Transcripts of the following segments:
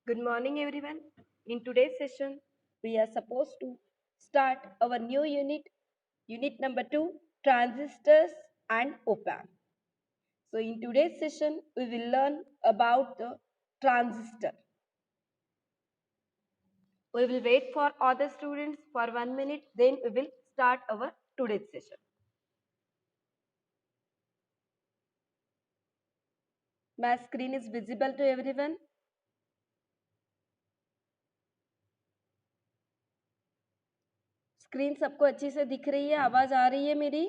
Good morning, everyone. In today's session, we are supposed to start our new unit number 2, transistors and op-amp. So, in today's session, we will learn about the transistor. We will wait for other students for 1 minute, then we will start our today's session. My screen is visible to everyone. Screen सबको अच्छी से दिख रही है, आवाज आ रही है मेरी?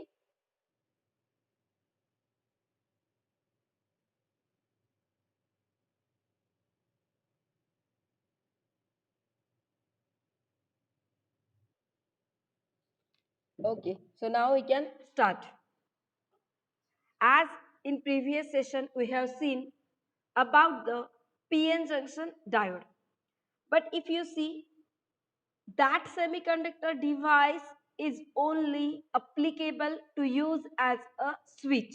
Okay, so now we can start. As in previous session, we have seen about the PN junction diode. But if you see, that semiconductor device is only applicable to use as a switch.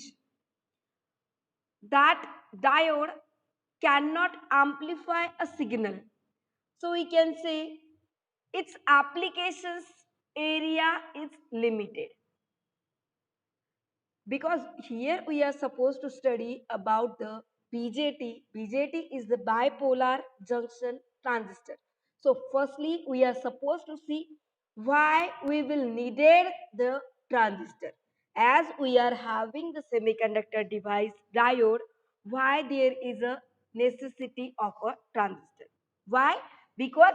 That diode cannot amplify a signal. So we can say its applications area is limited. Because here we are supposed to study about the BJT. BJT is the bipolar junction transistor. So firstly, we are supposed to see why we will needed the transistor. As we are having the semiconductor device diode, why there is a necessity of a transistor? Why? Because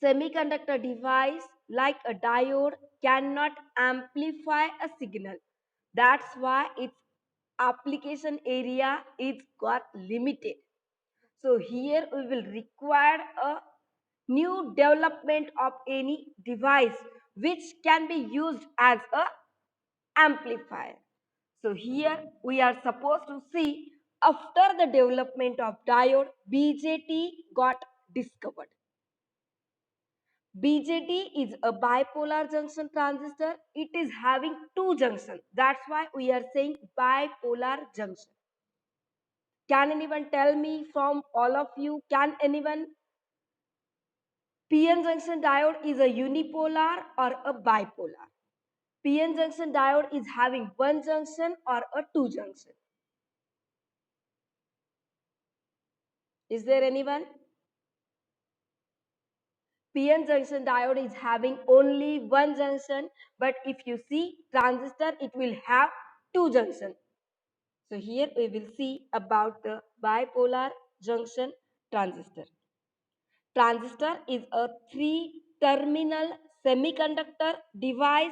semiconductor device like a diode cannot amplify a signal. That's why its application area is got limited. So here we will require a new development of any device which can be used as a amplifier. So here we are supposed to see after the development of diode, BJT got discovered. BJT is a bipolar junction transistor. It is having two junctions. That's why we are saying bipolar junction. Can anyone tell me from all of you? Can anyone? PN junction diode is a unipolar or a bipolar. PN junction diode is having one junction or a two junction. Is there anyone? PN junction diode is having only one junction, but if you see transistor, it will have two junctions. So here we will see about the bipolar junction transistor. Transistor is a three-terminal semiconductor device.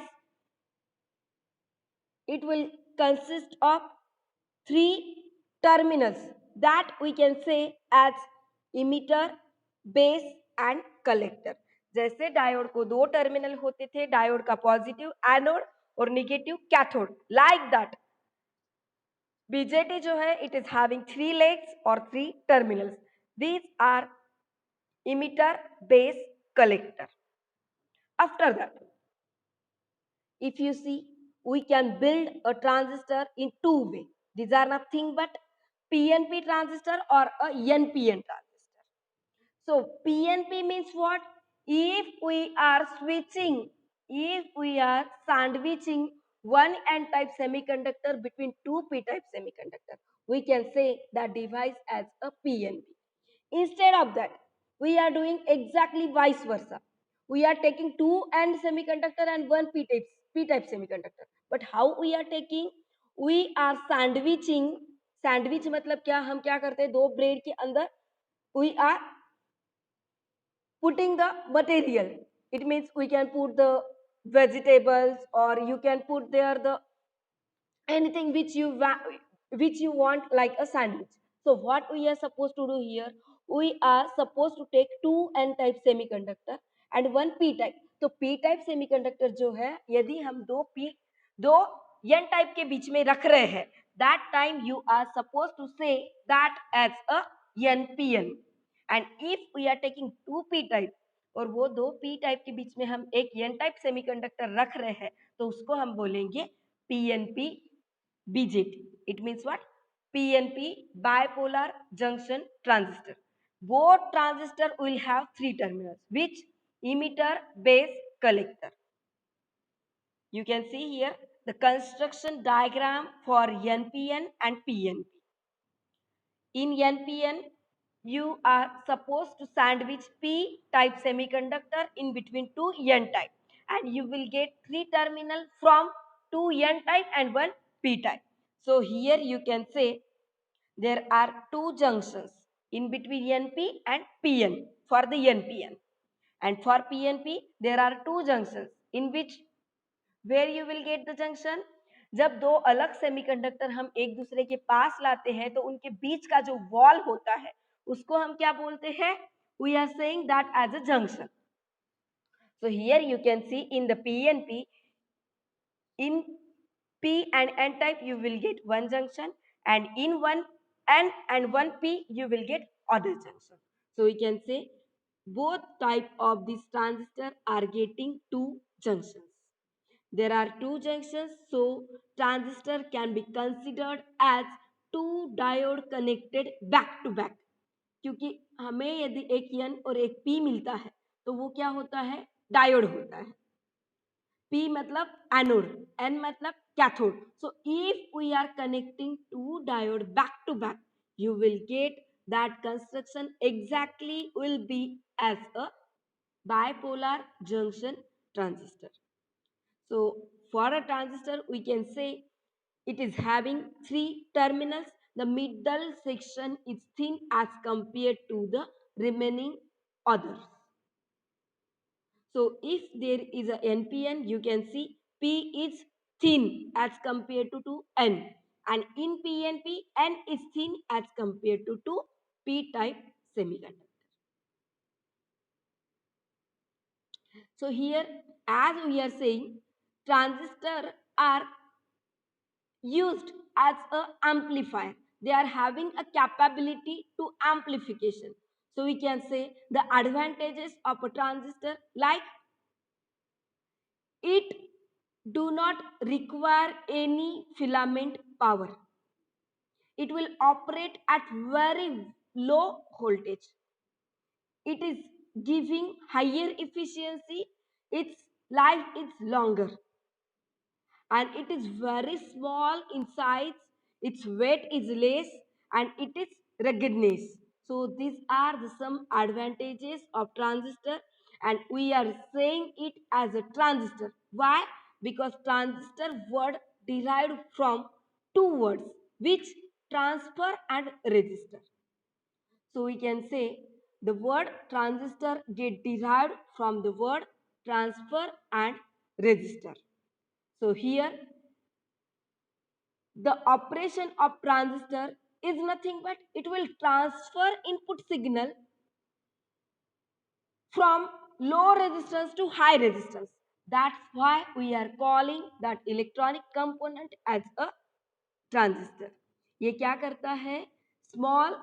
It will consist of three terminals that we can say as emitter, base and collector. जैसे diode को दो terminal होते थे, diode का positive anode और negative cathode, like that BJT जो है it is having three legs or three terminals. These are emitter, base, collector. After that, if you see, we can build a transistor in two ways. These are nothing but PNP transistor or a NPN transistor. So PNP means what? If we are sandwiching one N-type semiconductor between two P-type semiconductor, we can say that device as a PNP. Instead of that, we are doing exactly vice versa. We are taking two N semiconductor and one P-type semiconductor. But how we are taking? We are sandwiching. Sandwich मतलब क्या? हम क्या करते हैं? दो bread के अंदर we are putting the material. It means we can put the vegetables or you can put there the anything which you want like a sandwich. So what we are supposed to do here, we are supposed to take two N type semiconductor and one P type. तो P type semiconductor जो है, यदि हम दो N type के बीच में रख रहे हैं, that time you are supposed to say that as a NPN. And if we are taking two P type और वो दो P type के बीच में हम एक N type semiconductor रख रहे हैं, तो उसको हम बोलेंगे PNP BJT. It means what? PNP, bipolar junction transistor. both transistor will have three terminals, which emitter, base, collector. You can see here the construction diagram for NPN and PNP. In NPN, you are supposed to sandwich P type semiconductor in between two N type, and you will get three terminal from two N type and one P type. So here you can say there are two junctions in between NP and PN for the NPN, and for PNP there are two junctions in which where you will get the junction. जब दो अलग semiconductor हम एक दूसरे के पास लाते हैं तो उनके बीच का जो वॉल होता है उसको हम क्या बोलते हैं? We are saying that as a junction. So here you can see in the PNP, in P and N type you will get one junction, and in one N and one P you will get other junction. So we can say both type of this transistor are getting two junctions. There are two junctions, so transistor can be considered as two diode connected back to back. क्योंकि हमें यदि एक N और एक P मिलता है तो वो क्या होता है? डायोड होता है. P मतलब एनोड, N मतलब cathode. So if we are connecting two diode back to back, you will get that construction exactly will be as a bipolar junction transistor. So for a transistor, we can say it is having three terminals. The middle section is thin as compared to the remaining others. So if there is a NPN, you can see P is thin as compared to N. And in PNP, N is thin as compared to P-type semiconductor. So here, as we are saying, transistors are used as an amplifier. They are having a capability to amplification. So we can say the advantages of a transistor, like it do not require any filament power. It will operate at very low voltage. It is giving higher efficiency. Its life is longer, and it is very small in size. Its weight is less, and it is ruggedness. So these are the some advantages of transistor, and we are saying it as a transistor. Why? Because transistor word derived from two words, which transfer and resistor. So we can say the word transistor get derived from the word transfer and resistor. So here the operation of transistor is nothing but it will transfer input signal from low resistance to high resistance. That's why we are calling that electronic component as a transistor. ये क्या करता है? Small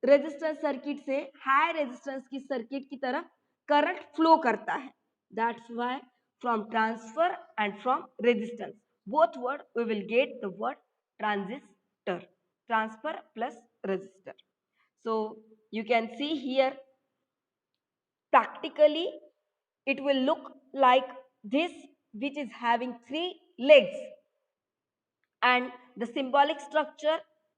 resistance circuit से high resistance की circuit की तरफ current flow करता है. That's why from transfer and from resistance, both word we will get the word transistor. Transfer plus resistor. So you can see here practically it will look like this, which is having three legs, and the symbolic structure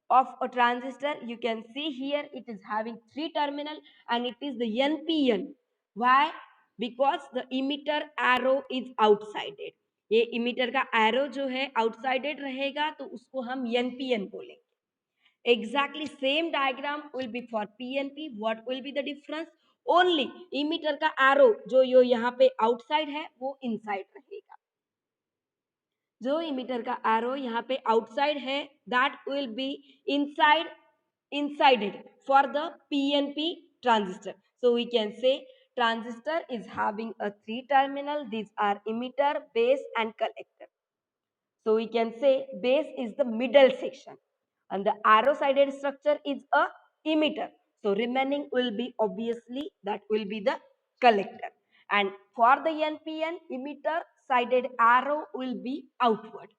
of a transistor you can see here, it is having three terminal and it is the NPN. Why? Because the emitter arrow is outsided. ये emitter का arrow जो है outsided रहेगा तो उसको हम NPN बोलेंगे. Exactly same diagram will be for PNP. What will be the difference? Only emitter का arrow जो यो यहाँ पे outside है वो inside रहेगा. जो इमीटर का एरो यहाँ पे आउटसाइड है that will be insided for the PNP transistor. So we can say transistor is having a three terminal. These are emitter, base and collector. So we can say base is the middle section and the arrow sided structure is a emitter. So remaining will be obviously that will be the collector. And for the NPN, emitter sided arrow will be outward.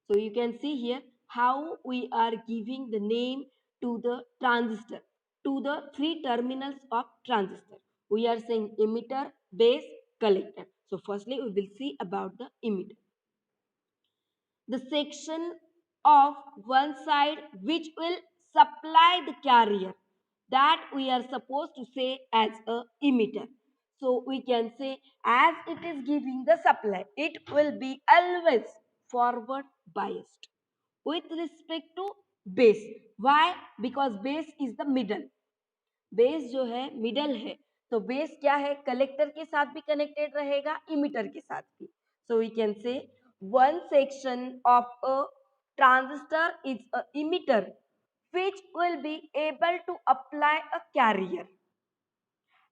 So you can see here how we are giving the name to the transistor, to the three terminals of transistor. We are saying emitter, base, collector. So firstly, we will see about the emitter. The section of one side which will supply the carrier, that we are supposed to say as a emitter. So we can say as it is giving the supply, it will be always forward biased with respect to base. Why? Because base is the middle. Base जो है middle है, तो base क्या है, collector के साथ भी connected रहेगा, इमिटर के साथ भी. So we can say one section of a transistor is a emitter which will be able to apply a carrier,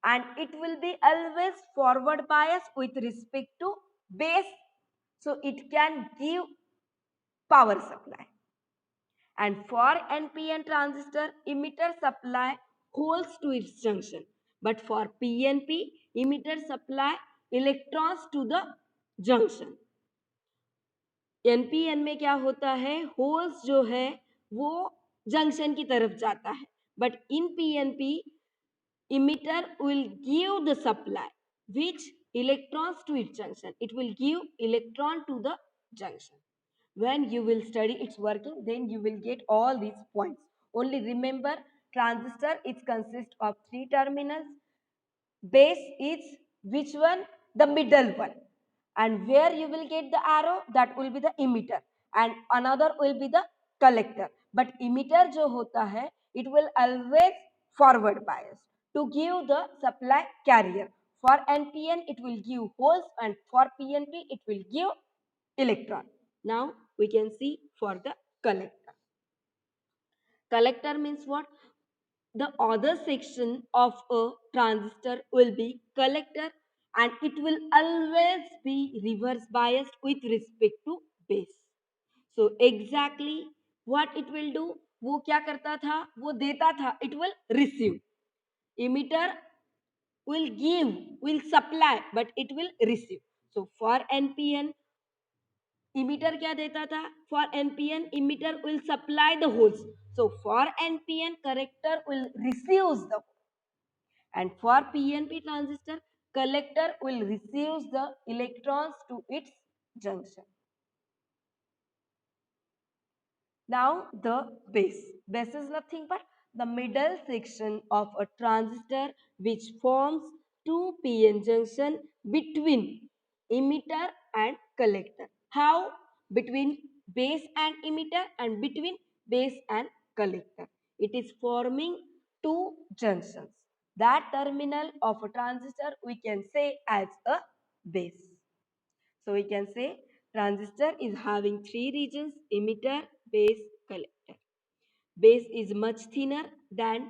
and it will be always forward bias with respect to base, so it can give power supply. And for NPN transistor, emitter supply holes to its junction. But for PNP, emitter supply electrons to the junction. NPN में क्या होता है, holes जो है वो junction की तरफ जाता है. But in PNP, emitter will give the supply which electrons to its junction. It will give electron to the junction. When you will study its working, then you will get all these points. Only remember, transistor, it consists of three terminals. Base is which one? The middle one. And where you will get the arrow, that will be the emitter. And another will be the collector. But emitter jo hota hai, it will always forward bias to give the supply carrier. For NPN, it will give holes, and for PNP, it will give electron. Now we can see for the collector. Collector means what? The other section of a transistor will be collector, and it will always be reverse biased with respect to base. So exactly what it will do, वो क्या करता था, वो देता था, it will receive. Emitter will give, will supply, but it will receive. So for NPN, emitter क्या देता था, for NPN emitter will supply the holes, so for NPN collector will receive the hole, and for PNP transistor collector will receive the electrons to its junction. Now the base. Base is nothing but the middle section of a transistor which forms two PN junction between emitter and collector. How? Between base and emitter and between base and collector. It is forming two junctions. That terminal of a transistor we can say as a base. So we can say transistor is having three regions: emitter, base, collector. Base is much thinner than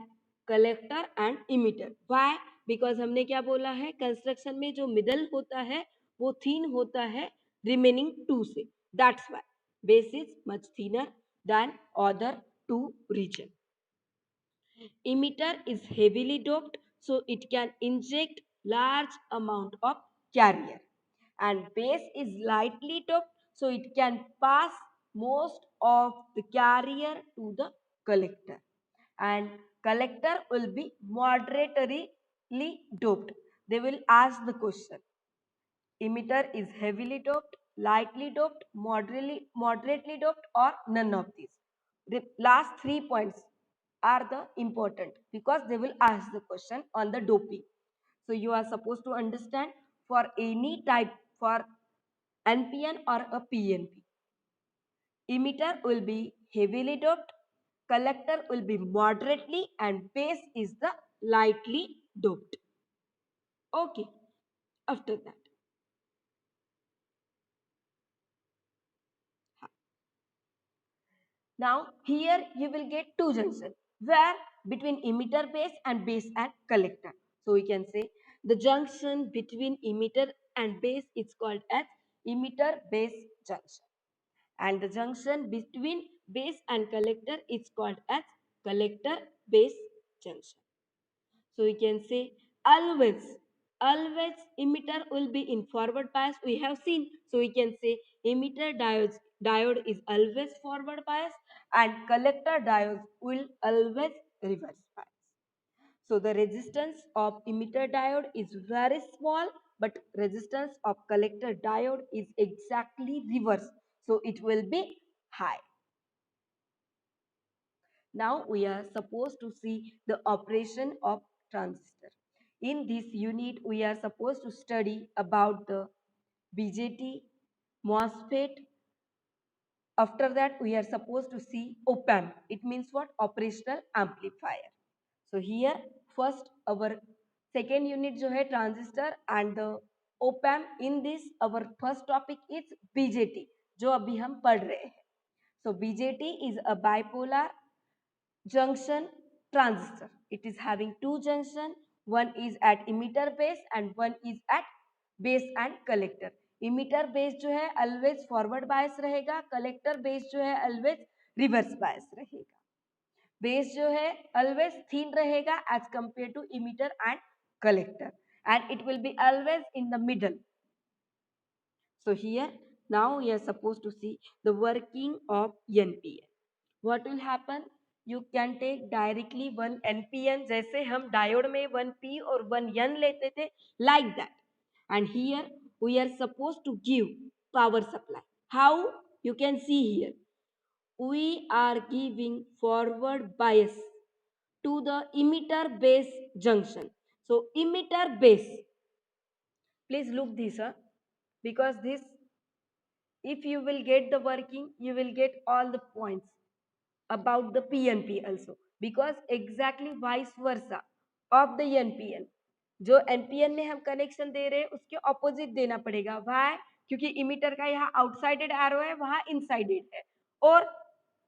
collector and emitter. Why? Because हमने क्या बोला है, construction में जो middle होता है वो थीन होता है रिमेनिंग टू से. That's why base is much thinner than other two region. Emitter is heavily doped, so it can inject large amount of carrier, and base is lightly doped, so it can pass most of the carrier to the collector, and collector will be moderately doped. They will ask the question, emitter is heavily doped, lightly doped, moderately doped, or none of these. The last 3 points are the important because they will ask the question on the doping. So you are supposed to understand for any type, for NPN or a PNP. Emitter will be heavily doped, collector will be moderately, and base is the lightly doped. Okay, after that. Now here you will get two junctions where between emitter base and base and collector. So we can say the junction between emitter and base is called as emitter base junction, and the junction between base and collector is called as collector base junction. So we can say always, always emitter will be in forward bias. We have seen. So we can say emitter diode is always forward bias and collector diode will always reverse bias. So the resistance of emitter diode is very small, but resistance of collector diode is exactly reverse. So it will be high. Now we are supposed to see the operation of transistor. In this unit, we are supposed to study about the BJT, MOSFET. After that, we are supposed to see op-amp. It means what? Operational amplifier. So here, first our second unit जो है transistor and the op-amp. In this, our first topic is BJT, जो अभी हम पढ़ रहे हैं. So BJT is a bipolar junction transistor. It is having two junction. One is at emitter base and one is at base and collector. Emitter base जो है always forward bias रहेगा, collector base जो है always reverse bias रहेगा. Base जो है always thin रहेगा as compared to emitter and collector, and it will be always in the middle. So here now we are supposed to see the working of NPN. What will happen? You can take directly one NPN जैसे हम diode में 1P और 1N लेते थे, like that. And here we are supposed to give power supply. How? You can see here. We are giving forward bias to the emitter base junction. So emitter base, please look this up, because this, if you will get the working, you will get all the points about the PNP also, because exactly vice versa of the NPN. जो NPN में हम connection दे रहे हैं उसके opposite देना पड़ेगा. Y? क्योंकि emitter का यहाँ आउटसाइडेड एरो है, वहां इनसाइडेड है. और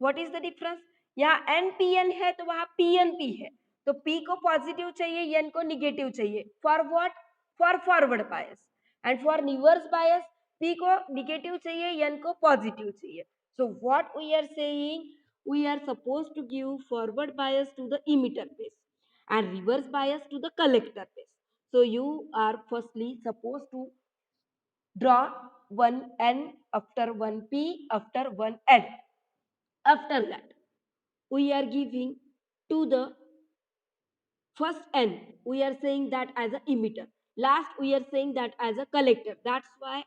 व्हाट इज द डिफरेंस? यहाँ NPN है तो वहां PNP है. तो P को पॉजिटिव चाहिए, N को निगेटिव चाहिए. For what? For forward bias. And for reverse bias P को निगेटिव चाहिए, N को पॉजिटिव चाहिए. So what we are saying, we are supposed to give forward bias to the emitter base and reverse bias to the collector base. So you are firstly supposed to draw one N after one P after one N. After that, we are giving to the first N, we are saying that as a emitter. Last, we are saying that as a collector. That's why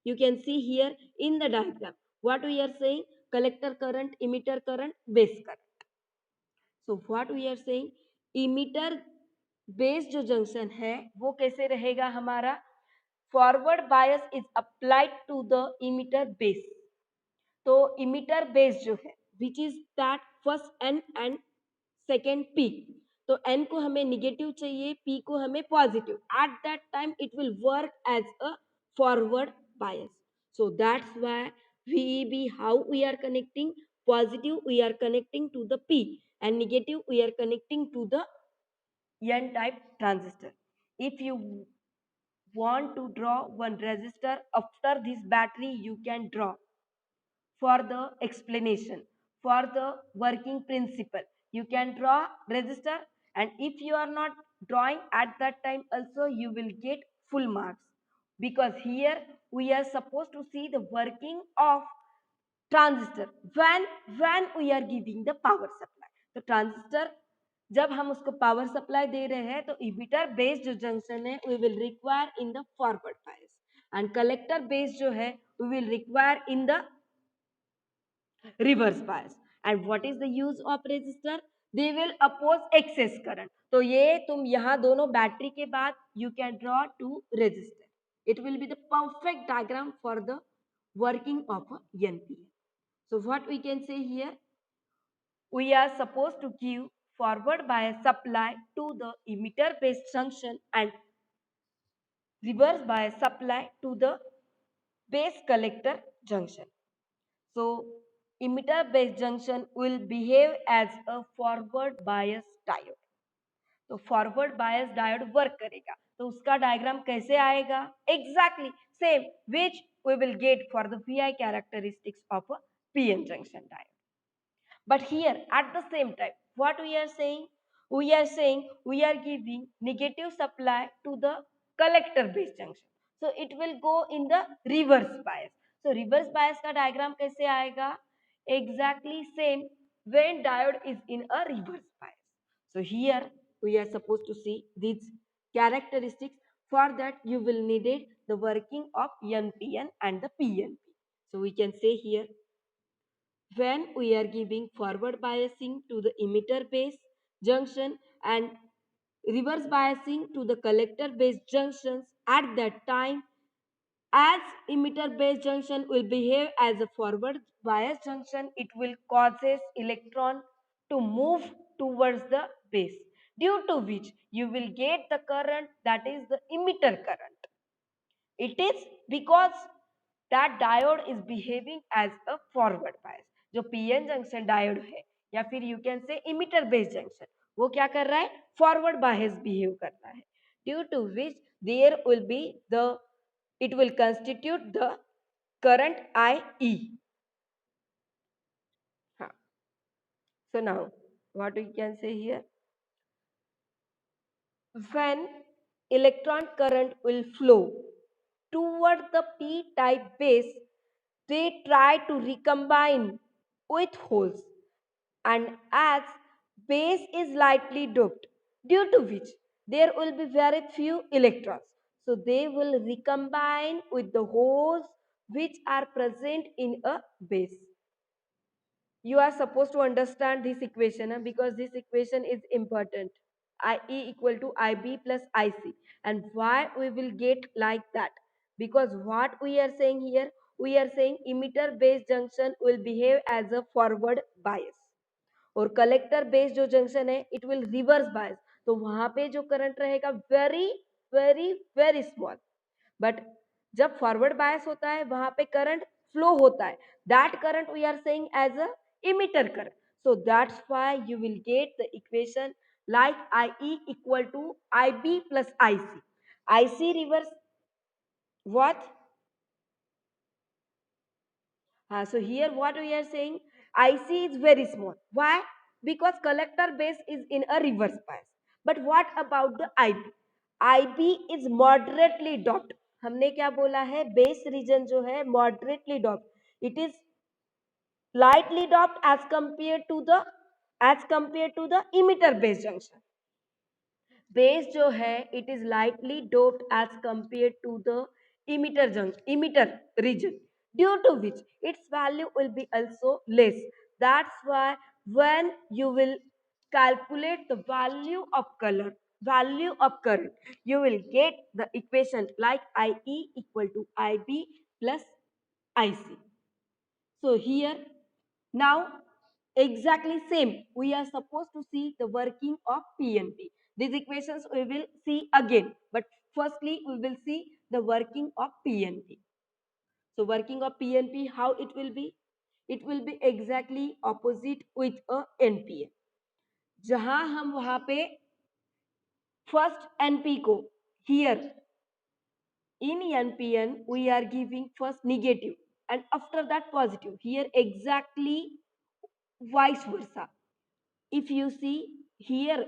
you can see here in the diagram what we are saying: collector current, emitter current, base current. So what we are saying, emitter base जो junction है वो कैसे रहेगा हमारा? Forward bias is applied to the emitter base. तो emitter base जो है which is that first N and second P. तो एन को हमें निगेटिव चाहिए, पी को हमें positive. At that time it will work as a forward bias. So that's why VEB, how we are connecting? Positive we are connecting to the P and negative we are connecting to the N type transistor. If you want to draw one resistor after this battery, you can draw for the explanation, for the working principle. You can draw resistor, and if you are not drawing at that time also, you will get full marks, because here we are supposed to see the working of transistor when we are giving the power supply. तो transistor जब हम उसको power supply दे रहे हैं तो emitter base जो junction है we will require in the forward bias, and collector base जो है we will require in the reverse bias. And what is the use of resistor? They will oppose excess current. तो ये तुम यहाँ दोनों battery के बाद you can draw two resistor. It will be the perfect diagram for the working of a NPN. So what we can say here, we are supposed to give forward bias supply to the emitter based junction and reverse bias supply to the base collector junction. So emitter based junction will behave as a forward bias diode. तो forward bias diode work करेगा. तो उसका diagram कैसे आएगा? Exactly same which we will get for the VI characteristics of a PN junction diode. But here at the same time, what we are saying? We are saying we are giving negative supply to the collector base junction. So it will go in the reverse bias. So reverse bias का diagram कैसे आएगा? Exactly same when diode is in a reverse bias. So here we are supposed to see these characteristics. For that you will need it the working of NPN and the PNP. So we can say here, when we are giving forward biasing to the emitter base junction and reverse biasing to the collector base junctions, at that time, as emitter base junction will behave as a forward bias junction, it will causes electron to move towards the base, due to which you will get the current, that is the emitter current. It is because that diode is behaving as a forward bias. जो PN junction diode है या फिर you can say emitter base junction, वो क्या कर रहा है? Forward bias behave करता है, due to which there will be the it will constitute the current IE. So now what we can say here, when electron current will flow toward the p-type base, they try to recombine with holes, and as base is lightly doped, due to which there will be very few electrons, so they will recombine with the holes which are present in a base. You are supposed to understand this equation because this equation is important. IE equal to IB plus IC. And why we will get like that? Because what we are saying here, we are saying emitter base junction will behave as a forward bias. और collector base जो junction है it will reverse bias, तो वहां पे जो current रहेगा very very very small, but जब forward bias होता है वहां पे करंट फ्लो होता है, that current we are saying as a emitter current. So that's why you will get the equation like IE equal to IB plus IC. IC reverse what? So here what we are saying, IC is very small. Why? Because collector base is in a reverse bias. But what about the IB? IB is moderately doped. हमने क्या बोला है? Base reason जो है moderately doped. It is lightly doped as compared to the emitter base junction. Base जो है it is lightly doped as compared to the emitter region, due to which its value will be also less. That's why when you will calculate the value of current, you will get the equation like IE equal to IB plus IC. So here now exactly same we are supposed to see the working of PNP. These equations we will see again, but firstly we will see the working of PNP. So working of PNP, how it will be? It will be exactly opposite with a NPN. जहां हम वहां पे first NP को here in NPN we are giving first negative and after that positive. Here exactly vice versa. If you see here,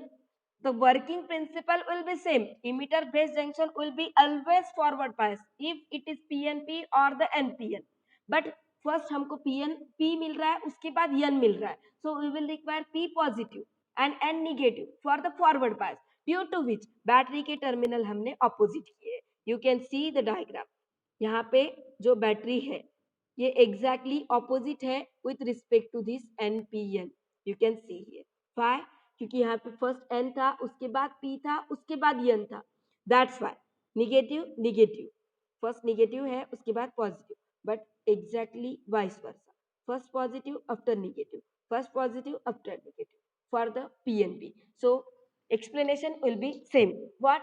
the working principle will be same. Emitter base junction will be always forward bias if it is PNP or the NPN. But first हमको PN P मिल रहा है, उसके बाद N मिल रहा है. So we will require P positive and N negative for the forward bias. Due to which battery के terminal हमने opposite किए. You can see the diagram. यहाँ पे जो बैटरी है ये exactly opposite है with respect to this NPN. You can see here. Why? क्योंकि यहाँ पे फर्स्ट N था, उसके बाद P था, उसके बाद N था. That's why negative negative, first negative है उसके बाद positive, but exactly vice versa. First positive after negative, first positive after negative for the PNP. So explanation will be same. What?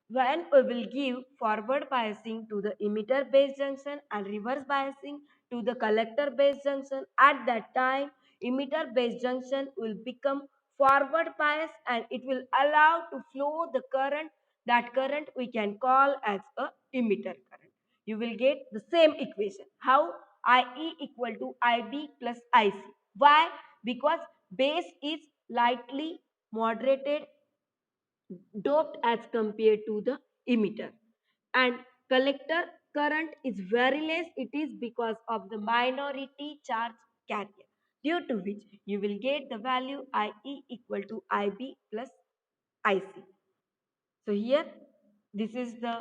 When we will give forward biasing to the emitter base junction and reverse biasing to the collector base junction, at that time emitter base junction will become forward bias and it will allow to flow the current. That current we can call as a emitter current. You will get the same equation. How? IE equal to IB plus IC. Why? Because base is lightly moderated doped as compared to the emitter and collector current is very less, it is because of the minority charge carrier, due to which you will get the value IE equal to IB plus IC. So here, this is the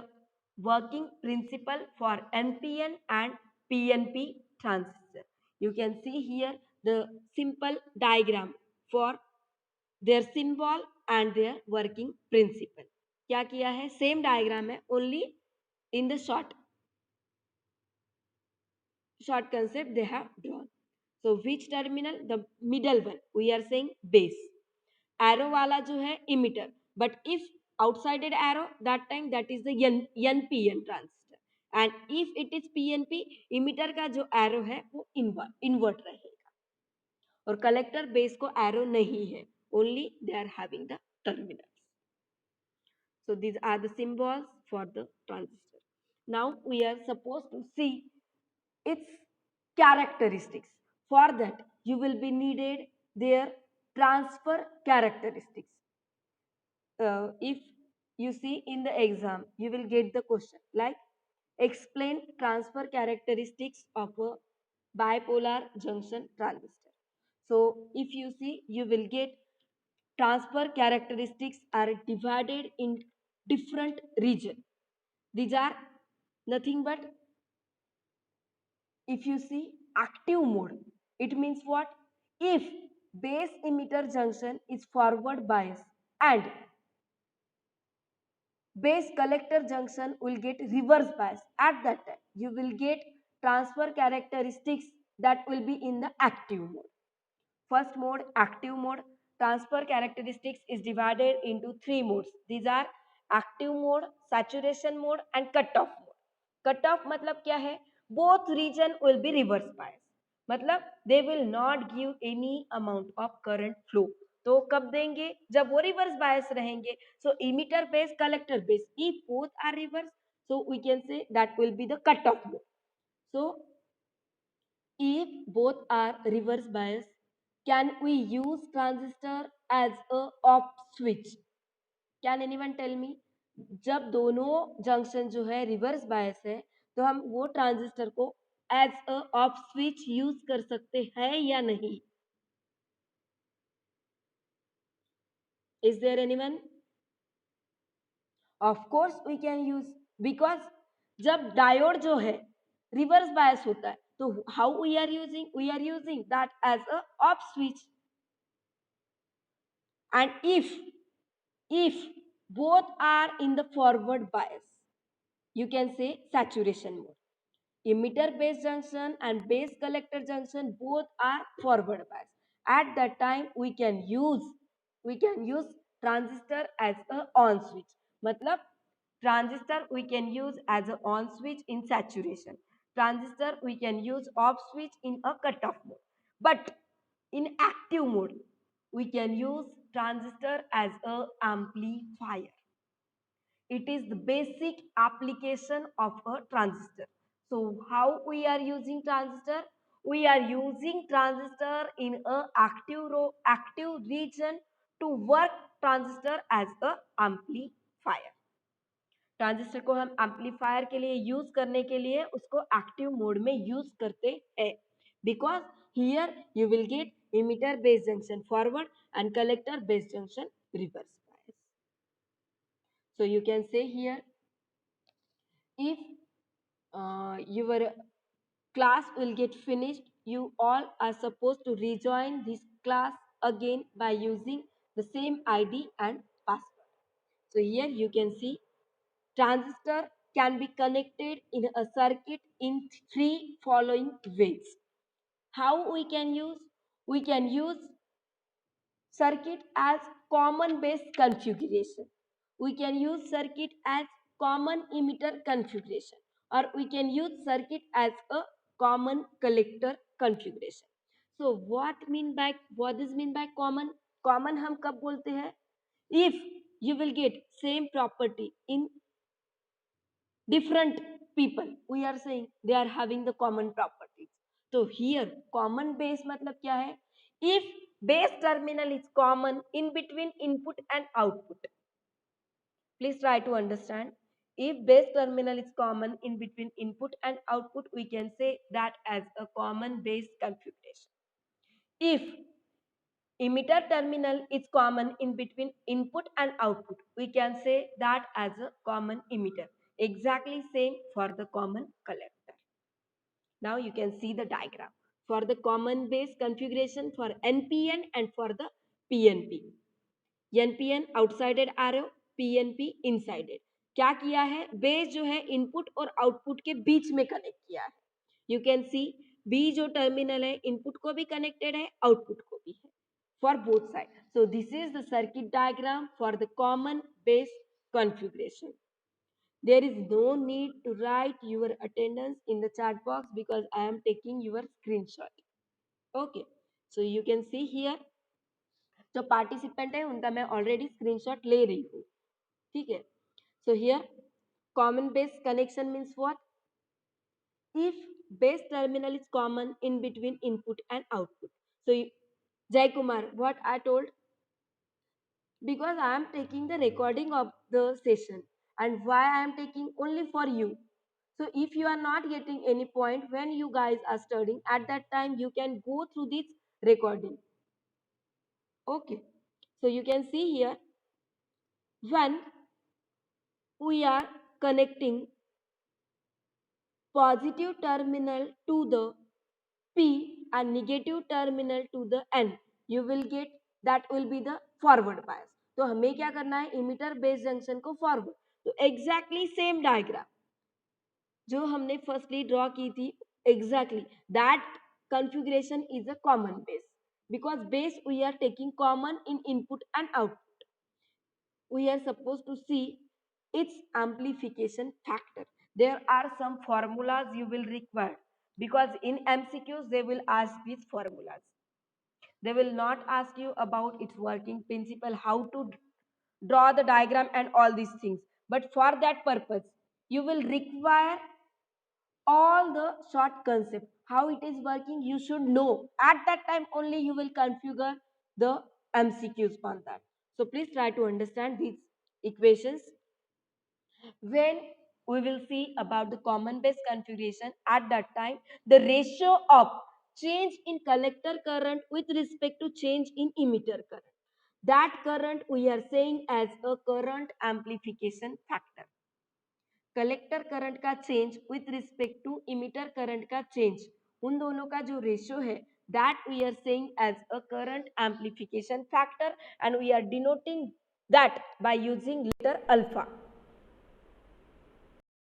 working principle for NPN and PNP transistor. You can see here the simple diagram for their symbol and their working principle. क्या किया है? Same diagram है, only in the short concept they have drawn. So which terminal? The middle one. We are saying base. Arrow वाला जो है emitter. But if outside arrow, that time that is the NPN transistor. And if it is PNP, emitter का जो arrow है वो invert रहेगा. और collector base को arrow नहीं है. Only they are having the terminals. So these are the symbols for the transistor. Now we are supposed to see its characteristics. For that, you will be needed their transfer characteristics. If you see in the exam, you will get the question like explain transfer characteristics of a bipolar junction transistor. So if you see, you will get transfer characteristics are divided in different region. These are nothing but, if you see active mode, it means what? If base emitter junction is forward bias and base collector junction will get reverse bias, at that time you will get transfer characteristics that will be in the active mode. First mode, active mode. Transfer characteristics is divided into three modes. These are active mode, saturation mode and cutoff mode. Cutoff मतलब क्या है? Both region will be reverse bias. मतलब they will not give any amount of current flow. तो कब देंगे? जब वो reverse bias रहेंगे. So emitter base, collector base, if both are reverse, so we can say that will be the cutoff mode. So if both are reverse bias, can we use transistor as a off switch? Can anyone tell me? जब दोनों junction जो है reverse बायस है, तो हम वो transistor को as a off switch use कर सकते हैं या नहीं? Is there anyone? Of course we can use, because जब डायोड जो है रिवर्स बायस होता है, तो how we are using that as a off switch. And if both are in the forward bias, you can say saturation mode. Emitter base junction and base collector junction both are forward bias. At that time we can use transistor as a on switch. मतलब transistor we can use as a on switch in saturation. Transistor we can use off switch in a cutoff mode. But in active mode we can use transistor as a amplifier. It is the basic application of a transistor. So how we are using transistor? We are using transistor in a active region to work transistor as a amplifier. Transistor को हम amplifier के लिए use करने के लिए उसको active mode में use करते हैं, because here you will get emitter base junction forward and collector base junction reverse bias. So you can say here, if your class will get finished, you all are supposed to rejoin this class again by using the same ID and password. So here you can see transistor can be connected in a circuit in three following ways. How we can use? We can use circuit as common base configuration. We can use circuit as common emitter configuration, or we can use circuit as a common collector configuration. So what is mean by common? Common हम कब बोलते हैं? If you will get same property in different people, we are saying they are having the common properties. So here common base मतलब क्या है? If base terminal is common in between input and output, please try to understand. If base terminal is common in between input and output, we can say that as a common base configuration. If emitter terminal is common in between input and output, we can say that as a common emitter. Exactly same for the common collector. Now you can see the diagram for the common base configuration for NPN and for the PNP. NPN outsided arrow, PNP insided. क्या किया है, base जो है input और output के बीच में connect किया है. यू कैन सी बी जो टर्मिनल है इनपुट को भी कनेक्टेड है, आउटपुट को भी है, for both side. So this is the circuit diagram for the common base configuration. There is no need to write your attendance in the chat box because I am taking your screenshot. Okay, so you can see here जो participant है उनका मैं already screenshot ले रही हूँ. ठीक है. So here common base connection means what? If base terminal is common in between input and output. So Jai Kumar, what I told, because I am taking the recording of the session and why I am taking only for you. So if you are not getting any point when you guys are studying, at that time you can go through this recording. Okay, so you can see here when we are connecting positive terminal to the P and negative terminal to the N, you will get that will be the forward bias. तो हमें क्या करना है, emitter base junction को forward. तो exactly same diagram जो हमने firstly draw की थी, exactly that configuration is a common base because base we are taking common in input and output. We are supposed to see its amplification factor. There are some formulas you will require because in MCQs they will ask these formulas. They will not ask you about its working principle, how to draw the diagram and all these things. But for that purpose, you will require all the short concept. How it is working, you should know. At that time only you will configure the MCQs on that. So please try to understand these equations. When we will see about the common base configuration, at that time the ratio of change in collector current with respect to change in emitter current, that current we are saying as a current amplification factor. Collector current का change with respect to emitter current का change, उन दोनों का जो ratio है, that we are saying as a current amplification factor and we are denoting that by using letter alpha.